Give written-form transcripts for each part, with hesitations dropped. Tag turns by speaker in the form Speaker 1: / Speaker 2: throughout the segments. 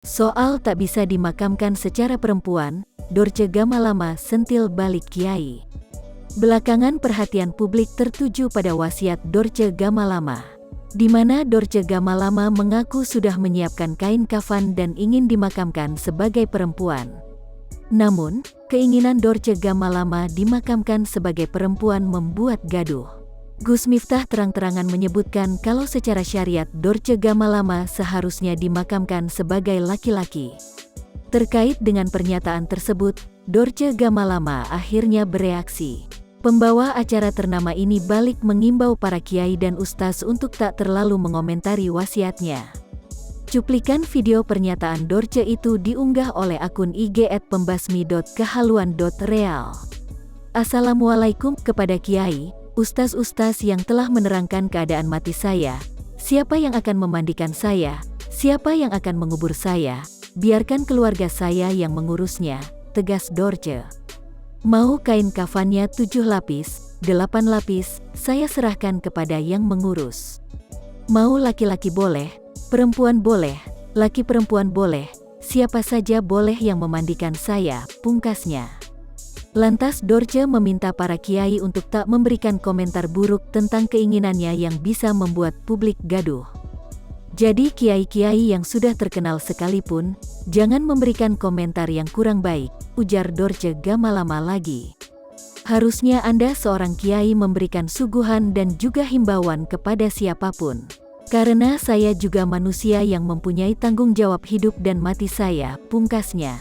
Speaker 1: Soal tak bisa dimakamkan secara perempuan, Dorce Gamalama sentil balik Kiai. Belakangan perhatian publik tertuju pada wasiat Dorce Gamalama, di mana Dorce Gamalama mengaku sudah menyiapkan kain kafan dan ingin dimakamkan sebagai perempuan. Namun, keinginan Dorce Gamalama dimakamkan sebagai perempuan membuat gaduh. Gus Miftah terang-terangan menyebutkan kalau secara syariat Dorce Gamalama seharusnya dimakamkan sebagai laki-laki. Terkait dengan pernyataan tersebut, Dorce Gamalama akhirnya bereaksi. Pembawa acara ternama ini balik mengimbau para kiai dan ustaz untuk tak terlalu mengomentari wasiatnya. Cuplikan video pernyataan Dorce itu diunggah oleh akun IG @pembasmi.kehaluan.real. Assalamualaikum kepada kiai, ustaz-ustaz yang telah menerangkan keadaan mati saya. Siapa yang akan memandikan saya? Siapa yang akan mengubur saya? Biarkan keluarga saya yang mengurusnya, tegas Dorce. Mau kain kafannya 7 lapis, 8 lapis, saya serahkan kepada yang mengurus. Mau laki-laki boleh, perempuan boleh, laki perempuan boleh, siapa saja boleh yang memandikan saya, pungkasnya. Lantas Dorce meminta para kiai untuk tak memberikan komentar buruk tentang keinginannya yang bisa membuat publik gaduh. Jadi kiai-kiai yang sudah terkenal sekalipun, jangan memberikan komentar yang kurang baik, ujar Dorce Gamalama lagi. Harusnya Anda seorang kiai memberikan suguhan dan juga himbauan kepada siapapun. Karena saya juga manusia yang mempunyai tanggung jawab hidup dan mati saya, pungkasnya.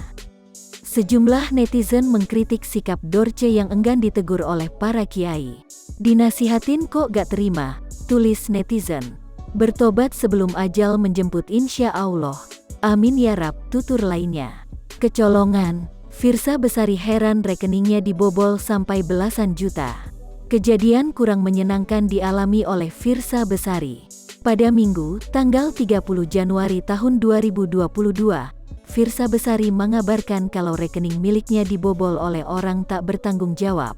Speaker 1: Sejumlah netizen mengkritik sikap Dorce yang enggan ditegur oleh para kiai. Dinasihatin kok gak terima, tulis netizen. Bertobat sebelum ajal menjemput insya Allah. Amin ya Rab, tutur lainnya. Kecolongan, Firsa Besari heran rekeningnya dibobol sampai belasan juta. Kejadian kurang menyenangkan dialami oleh Firsa Besari. Pada Minggu, tanggal 30 Januari tahun 2022, Firsa Besari mengabarkan kalau rekening miliknya dibobol oleh orang tak bertanggung jawab.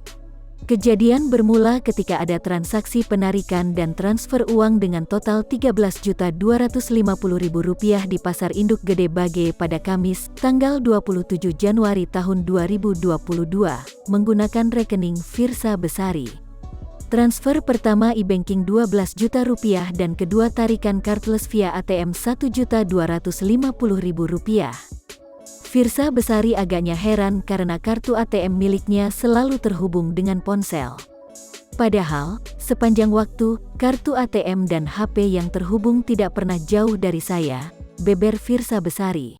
Speaker 1: Kejadian bermula ketika ada transaksi penarikan dan transfer uang dengan total Rp13.250.000 di Pasar Induk Gede Bage pada Kamis, tanggal 27 Januari tahun 2022, menggunakan rekening Firsa Besari. Transfer pertama e-banking Rp12 juta dan kedua tarikan cardless via ATM Rp1.250.000. Firsa Besari agaknya heran karena kartu ATM miliknya selalu terhubung dengan ponsel. Padahal, sepanjang waktu, kartu ATM dan HP yang terhubung tidak pernah jauh dari saya, beber Firsa Besari.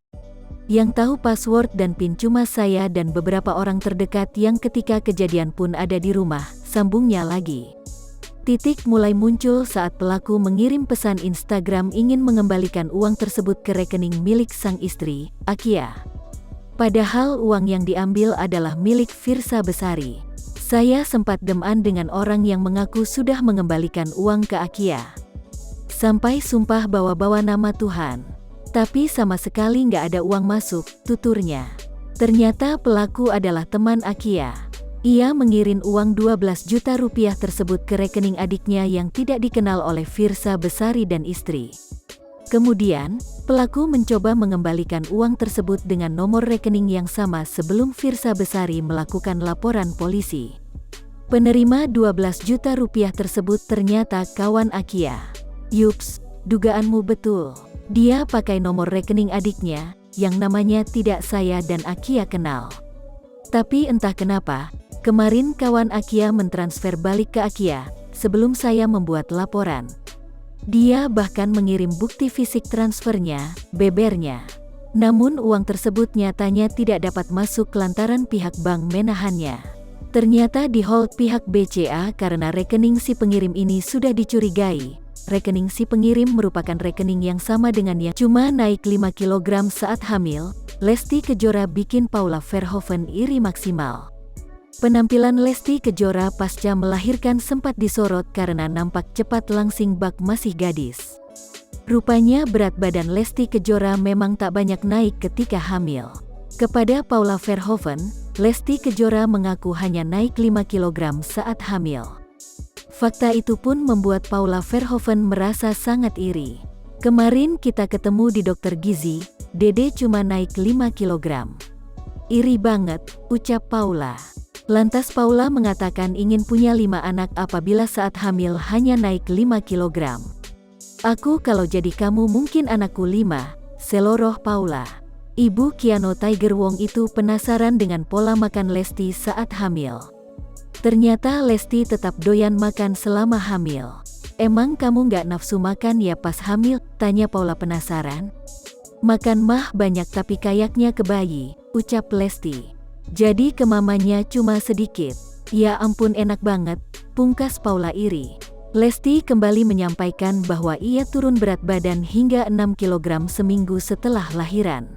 Speaker 1: Yang tahu password dan PIN cuma saya dan beberapa orang terdekat yang ketika kejadian pun ada di rumah, sambungnya lagi. Titik mulai muncul saat pelaku mengirim pesan Instagram ingin mengembalikan uang tersebut ke rekening milik sang istri, Akia. Padahal uang yang diambil adalah milik Firsa Besari. Saya sempat deman dengan orang yang mengaku sudah mengembalikan uang ke Akia. Sampai sumpah bawa-bawa nama Tuhan. Tapi sama sekali nggak ada uang masuk, tuturnya. Ternyata pelaku adalah teman Akia. Ia mengirim uang Rp12 juta tersebut ke rekening adiknya yang tidak dikenal oleh Firsa Besari dan istri. Kemudian, pelaku mencoba mengembalikan uang tersebut dengan nomor rekening yang sama sebelum Firsa Besari melakukan laporan polisi. Penerima Rp12 juta tersebut ternyata kawan Akia. Yups, dugaanmu betul. Dia pakai nomor rekening adiknya, yang namanya tidak saya dan Akia kenal. Tapi entah kenapa, kemarin kawan Akia mentransfer balik ke Akia, sebelum saya membuat laporan. Dia bahkan mengirim bukti fisik transfernya, bebernya. Namun uang tersebut nyatanya tidak dapat masuk lantaran pihak bank menahannya. Ternyata di-hold pihak BCA karena rekening si pengirim ini sudah dicurigai. Rekening si pengirim merupakan rekening yang sama dengan yang cuma naik 5 kg saat hamil. Lesti Kejora bikin Paula Verhoeven iri maksimal. Penampilan Lesti Kejora pasca melahirkan sempat disorot karena nampak cepat langsing bak masih gadis. Rupanya berat badan Lesti Kejora memang tak banyak naik ketika hamil. Kepada Paula Verhoeven, Lesti Kejora mengaku hanya naik 5 kg saat hamil. Fakta itu pun membuat Paula Verhoeven merasa sangat iri. Kemarin kita ketemu di dokter gizi, Dede cuma naik 5 kilogram. Iri banget, ucap Paula. Lantas Paula mengatakan ingin punya 5 anak apabila saat hamil hanya naik 5 kilogram. Aku kalau jadi kamu mungkin anakku 5, seloroh Paula. Ibu Keanu Tiger Wong itu penasaran dengan pola makan Lesti saat hamil. Ternyata Lesti tetap doyan makan selama hamil. Emang kamu nggak nafsu makan ya pas hamil? Tanya Paula penasaran. Makan mah banyak tapi kayaknya ke bayi, ucap Lesti. Jadi ke mamanya cuma sedikit. Ya ampun enak banget, pungkas Paula iri. Lesti kembali menyampaikan bahwa ia turun berat badan hingga 6 kg seminggu setelah lahiran.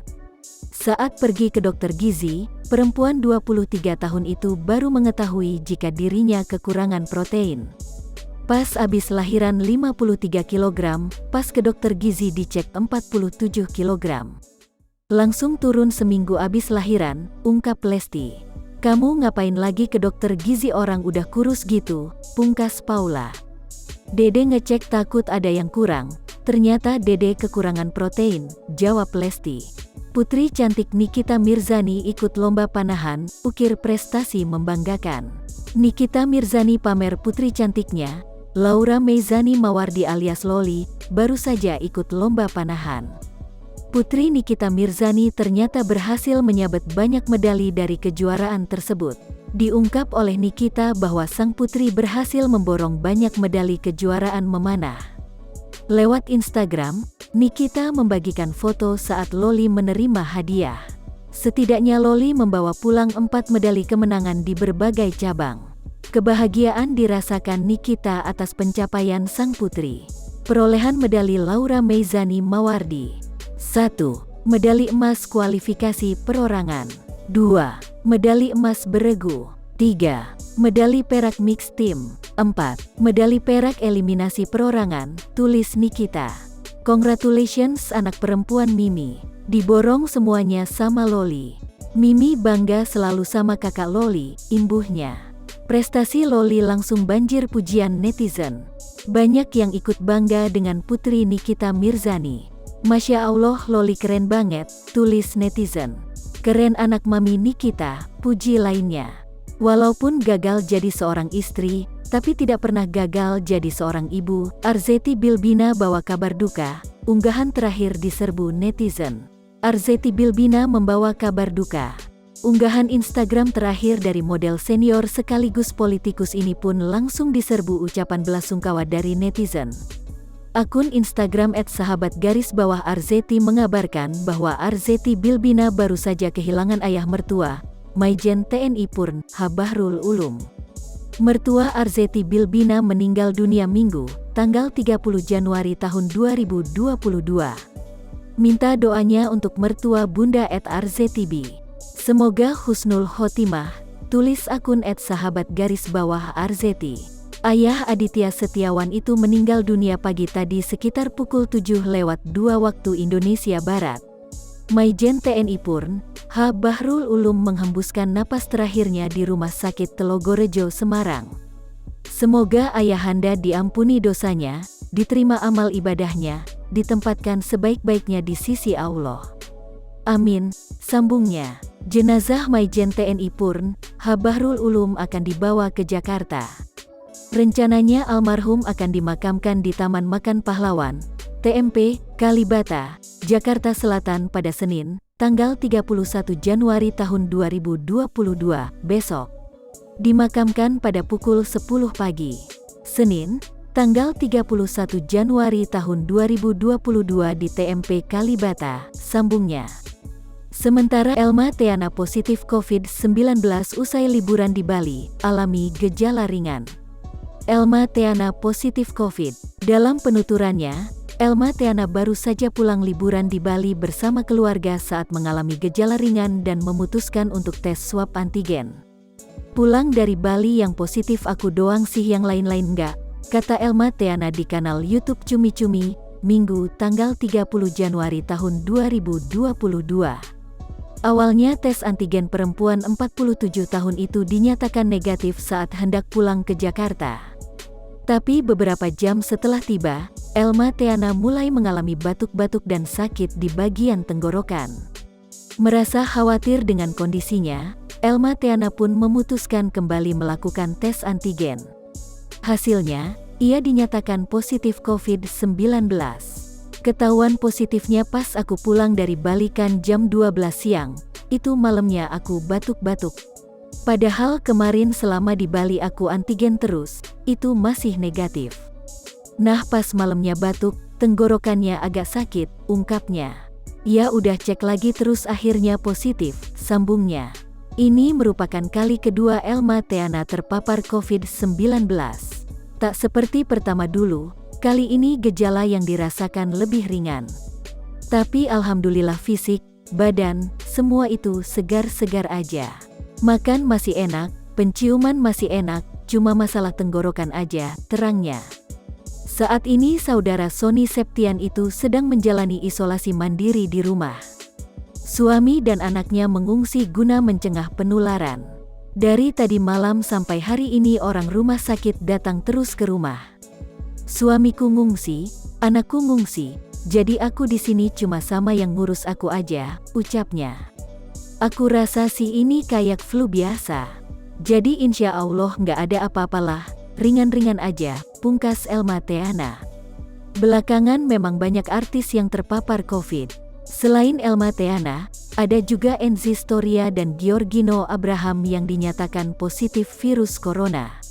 Speaker 1: Saat pergi ke dokter gizi, perempuan 23 tahun itu baru mengetahui jika dirinya kekurangan protein. Pas abis lahiran 53 kg, pas ke dokter gizi dicek 47 kg. Langsung turun seminggu abis lahiran, ungkap Lesti. Kamu ngapain lagi ke dokter gizi orang udah kurus gitu, pungkas Paula. Dede ngecek takut ada yang kurang, ternyata Dede kekurangan protein, jawab Lesti. Putri cantik Nikita Mirzani ikut lomba panahan, ukir prestasi membanggakan. Nikita Mirzani pamer putri cantiknya. Laura Meizani Mawardi alias Loli, baru saja ikut lomba panahan. Putri Nikita Mirzani ternyata berhasil menyabet banyak medali dari kejuaraan tersebut. Diungkap oleh Nikita bahwa sang putri berhasil memborong banyak medali kejuaraan memanah. Lewat Instagram, Nikita membagikan foto saat Loli menerima hadiah. Setidaknya Loli membawa pulang 4 medali kemenangan di berbagai cabang. Kebahagiaan dirasakan Nikita atas pencapaian sang putri. Perolehan medali Laura Meizani Mawardi. 1. Medali emas kualifikasi perorangan. 2. Medali emas beregu. 3. Medali perak mixed team. 4. Medali perak eliminasi perorangan, tulis Nikita. Congratulations anak perempuan Mimi. Diborong semuanya sama Loli. Mimi bangga selalu sama kakak Loli, imbuhnya. Prestasi Loli langsung banjir pujian netizen. Banyak yang ikut bangga dengan putri Nikita Mirzani. Masya Allah Loli keren banget, tulis netizen. Keren anak mami Nikita, puji lainnya. Walaupun gagal jadi seorang istri, tapi tidak pernah gagal jadi seorang ibu. Arzetti Bilbina bawa kabar duka, unggahan terakhir diserbu netizen. Arzetti Bilbina membawa kabar duka. Unggahan Instagram terakhir dari model senior sekaligus politikus ini pun langsung diserbu ucapan belasungkawa dari netizen. Akun Instagram @sahabat_Arzetti mengabarkan bahwa Arzetti Bilbina baru saja kehilangan ayah mertua, Maijen TNI Purn, H. Bahrul Ulum. Mertua Arzetti Bilbina meninggal dunia Minggu, tanggal 30 Januari tahun 2022. Minta doanya untuk mertua Bunda @Arzettibi. Semoga husnul khotimah, tulis akun @sahabat_Arzetti. Ayah Aditya Setiawan itu meninggal dunia pagi tadi sekitar pukul 7:02 waktu Indonesia Barat. Maijen TNI Purn, H. Bahrul Ulum menghembuskan napas terakhirnya di Rumah Sakit Telogorejo, Semarang. Semoga ayahanda diampuni dosanya, diterima amal ibadahnya, ditempatkan sebaik-baiknya di sisi Allah. Amin, sambungnya. Jenazah Maijen TNI Purn, H. Bahrul Ulum akan dibawa ke Jakarta. Rencananya almarhum akan dimakamkan di Taman Makan Pahlawan, TMP, Kalibata, Jakarta Selatan pada Senin, tanggal 31 Januari tahun 2022, besok. Dimakamkan pada pukul 10 pagi. Senin, tanggal 31 Januari tahun 2022 di TMP Kalibata, sambungnya. Sementara Elma Theana positif COVID-19 usai liburan di Bali, alami gejala ringan. Elma Theana positif COVID. Dalam penuturannya, Elma Theana baru saja pulang liburan di Bali bersama keluarga saat mengalami gejala ringan dan memutuskan untuk tes swab antigen. Pulang dari Bali yang positif aku doang sih yang lain-lain enggak, kata Elma Theana di kanal YouTube Cumi Cumi, Minggu tanggal 30 Januari tahun 2022. Awalnya tes antigen perempuan 47 tahun itu dinyatakan negatif saat hendak pulang ke Jakarta. Tapi beberapa jam setelah tiba, Elma Theana mulai mengalami batuk-batuk dan sakit di bagian tenggorokan. Merasa khawatir dengan kondisinya, Elma Theana pun memutuskan kembali melakukan tes antigen. Hasilnya, ia dinyatakan positif COVID-19. Ketahuan positifnya pas aku pulang dari Bali kan jam 12 siang, itu malamnya aku batuk-batuk. Padahal kemarin selama di Bali aku antigen terus, itu masih negatif. Nah pas malamnya batuk, tenggorokannya agak sakit, ungkapnya. Ya udah cek lagi terus akhirnya positif, sambungnya. Ini merupakan kali kedua Elma Theana terpapar COVID-19. Tak seperti pertama dulu, kali ini gejala yang dirasakan lebih ringan. Tapi alhamdulillah fisik, badan, semua itu segar-segar aja. Makan masih enak, penciuman masih enak, cuma masalah tenggorokan aja, terangnya. Saat ini saudara Sony Septian itu sedang menjalani isolasi mandiri di rumah. Suami dan anaknya mengungsi guna mencegah penularan. Dari tadi malam sampai hari ini orang rumah sakit datang terus ke rumah. Suamiku ngungsi, anakku ngungsi, jadi aku di sini cuma sama yang ngurus aku aja, ucapnya. Aku rasa sih ini kayak flu biasa. Jadi insya Allah nggak ada apa-apalah, ringan-ringan aja, pungkas Elma Theana. Belakangan memang banyak artis yang terpapar COVID. Selain Elma Theana, ada juga Enzy Storia dan Giorgino Abraham yang dinyatakan positif virus corona.